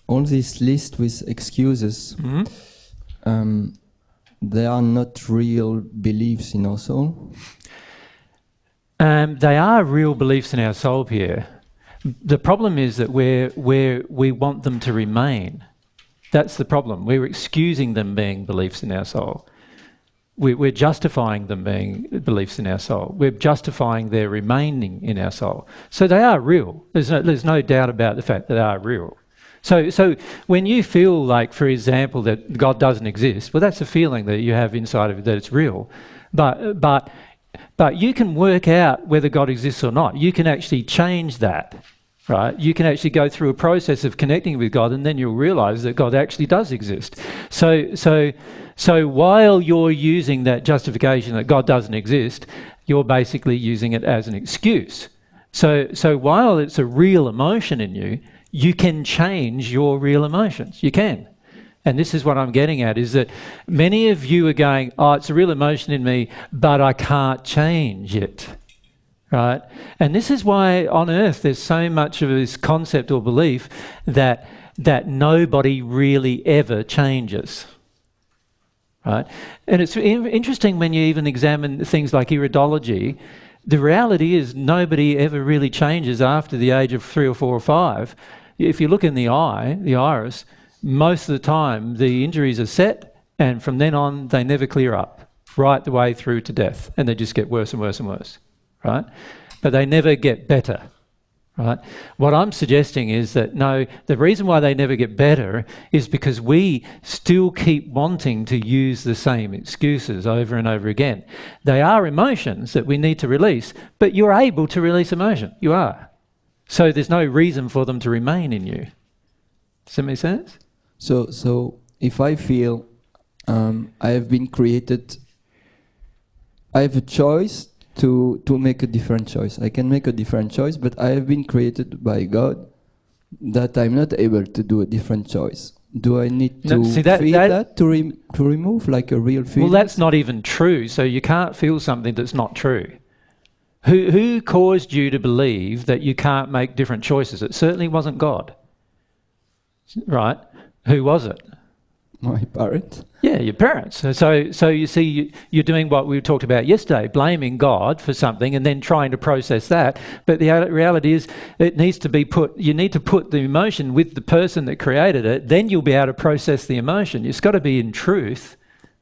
all this list with excuses, they are not real beliefs in our soul? They are real beliefs in our soul, Pierre. The problem is that we want them to remain. That's the problem. We're excusing them being beliefs in our soul. We're justifying them being beliefs in our soul. We're justifying their remaining in our soul. So they are real. There's no doubt about the fact that they are real. So when you feel like, for example, that God doesn't exist, well, that's a feeling that you have inside of you that it's real. But you can work out whether God exists or not. You can actually change that, right? You can actually go through a process of connecting with God, and then you'll realise that God actually does exist. So while you're using that justification that God doesn't exist, you're basically using it as an excuse. So while it's a real emotion in you, you can change your real emotions. You can. And this is what I'm getting at, is that many of you are going, oh, it's a real emotion in me, but I can't change it. Right? And this is why on earth there's so much of this concept or belief that nobody really ever changes. Right? And it's interesting when you even examine things like iridology. The reality is nobody ever really changes after the age of 3 or 4 or 5. If you look in the eye, the iris, most of the time the injuries are set, and from then on they never clear up, right the way through to death, and they just get worse and worse and worse, right? But they never get better, right? What I'm suggesting is that no, the reason why they never get better is because we still keep wanting to use the same excuses over and over again. They are emotions that we need to release, but you're able to release emotion. You are. So there's no reason for them to remain in you. Does that make sense? So if I feel I have been created, I have a choice to make a different choice. I can make a different choice, but I have been created by God that I'm not able to do a different choice. Do I need to feel that to remove like a real feeling? Well, that's not even true. So you can't feel something that's not true. Who caused you to believe that you can't make different choices? It certainly wasn't God. Right? Who was it? My parents. Yeah, your parents. So you see, you're doing what we talked about yesterday, blaming God for something and then trying to process that. But the reality is, it needs to be put. You need to put the emotion with the person that created it. Then you'll be able to process the emotion. It's got to be in truth.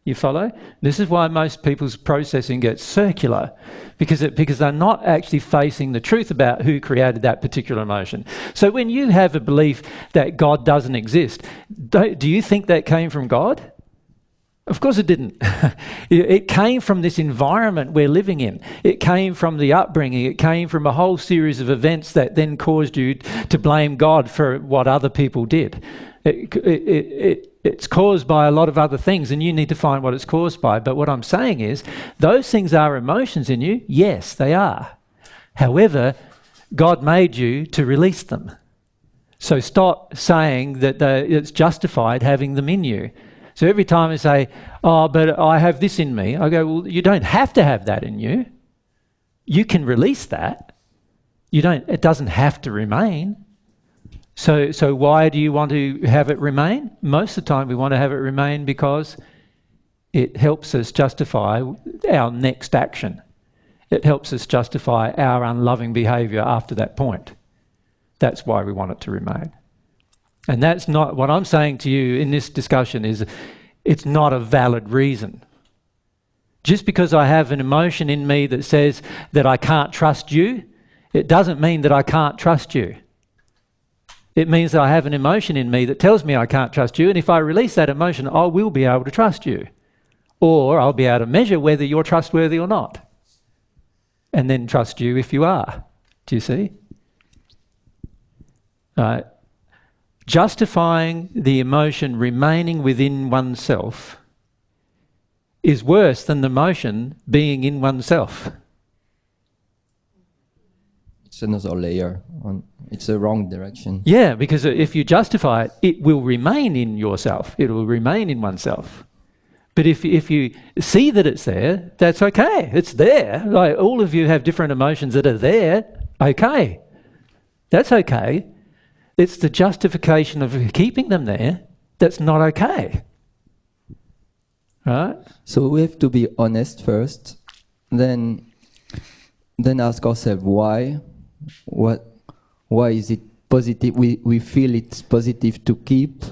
You follow? This is why most people's processing gets circular, because they're not actually facing the truth about who created that particular emotion. So when you have a belief that God doesn't exist, do you think that came from God? Of course it didn't. It came from this environment we're living in. It came from the upbringing. It came from a whole series of events that then caused you to blame God for what other people did. It's caused by a lot of other things, and you need to find what it's caused by. But what I'm saying is, those things are emotions in you. Yes, they are. However, God made you to release them. So stop saying that it's justified having them in you. So every time I say, oh, but I have this in me, I go, well, you don't have to have that in you. You can release that. It doesn't have to remain. So why do you want to have it remain? Most of the time we want to have it remain because it helps us justify our next action. It helps us justify our unloving behaviour after that point. That's why we want it to remain. And that's not what I'm saying to you in this discussion is it's not a valid reason. Just because I have an emotion in me that says that I can't trust you, it doesn't mean that I can't trust you. It means that I have an emotion in me that tells me I can't trust you, and if I release that emotion, I will be able to trust you. Or I'll be able to measure whether you're trustworthy or not, and then trust you if you are. Do you see? Justifying the emotion remaining within oneself is worse than the emotion being in oneself. It's another layer. It's a wrong direction. Yeah, because if you justify it, it will remain in yourself. It will remain in oneself. But if you see that it's there, that's okay. It's there. Like all of you have different emotions that are there. Okay. That's okay. It's the justification of keeping them there that's not okay. Right? So we have to be honest first, then ask ourselves why. Why is it positive? We feel it's positive to keep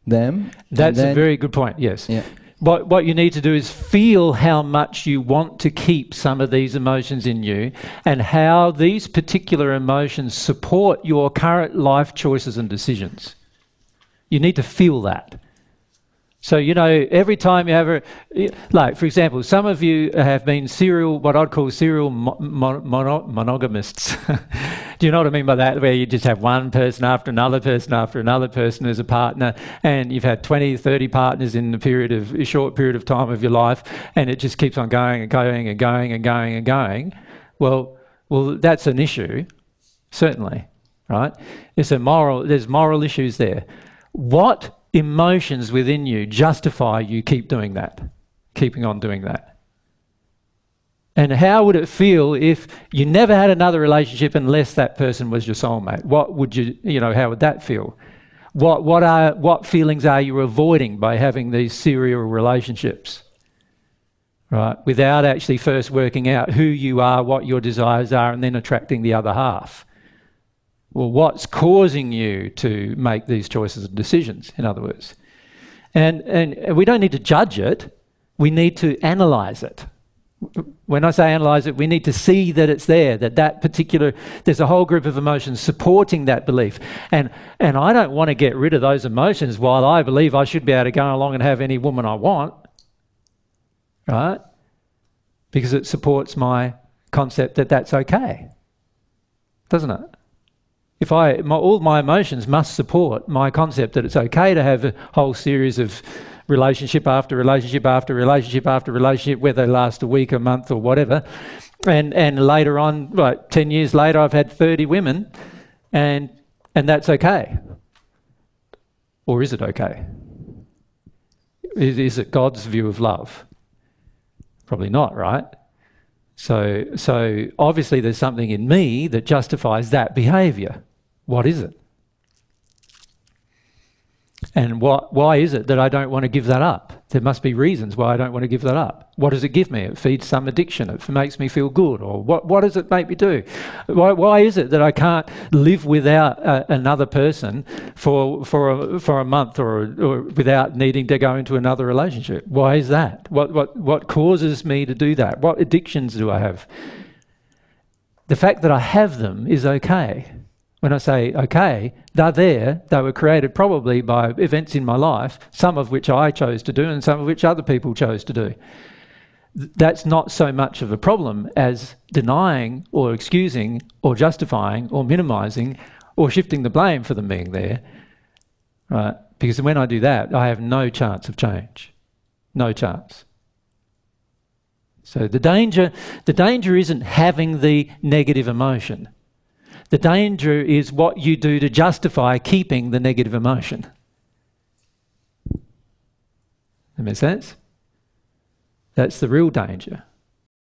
them. That's a very good point, yes. Yeah. What you need to do is feel how much you want to keep some of these emotions in you and how these particular emotions support your current life choices and decisions. You need to feel that. So, you know, every time you have like, for example, some of you have been what I'd call serial monogamists. Do you know what I mean by that? Where you just have one person after another person after another person as a partner, and you've had 20, 30 partners in a short period of time of your life, and it just keeps on going and going and going and going and going. Well, that's an issue, certainly, right? There's moral issues there. What emotions within you justify you keeping on doing that? And how would it feel if you never had another relationship unless that person was your soulmate? What would how would that feel? What feelings are you avoiding by having these serial relationships? Right? Without actually first working out who you are, what your desires are, and then attracting the other half. Well, what's causing you to make these choices and decisions, in other words? And we don't need to judge it. We need to analyse it. When I say analyse it, we need to see that it's there, there's a whole group of emotions supporting that belief. And I don't want to get rid of those emotions while I believe I should be able to go along and have any woman I want, right? Because it supports my concept that that's okay, doesn't it? All my emotions must support my concept that it's okay to have a whole series of relationship after relationship after relationship after relationship, whether they last a week, a month, or whatever. And later on, 10 years later, I've had 30 women, and that's okay. Or is it okay? Is it God's view of love? Probably not, right? So obviously there's something in me that justifies that behaviour. What is it? And why is it that I don't want to give that up? There must be reasons why I don't want to give that up. What does it give me? It feeds some addiction. It makes me feel good. Or what does it make me do? Why is it that I can't live without another person for a month or without needing to go into another relationship? Why is that? What causes me to do that? What addictions do I have? The fact that I have them is okay. When I say okay, they're there. They were created probably by events in my life, some of which I chose to do and some of which other people chose to do. That's not so much of a problem as denying or excusing or justifying or minimising or shifting the blame for them being there. Right? Because when I do that, I have no chance of change. No chance. So the danger isn't having the negative emotion. The danger is what you do to justify keeping the negative emotion. That makes sense? That's the real danger.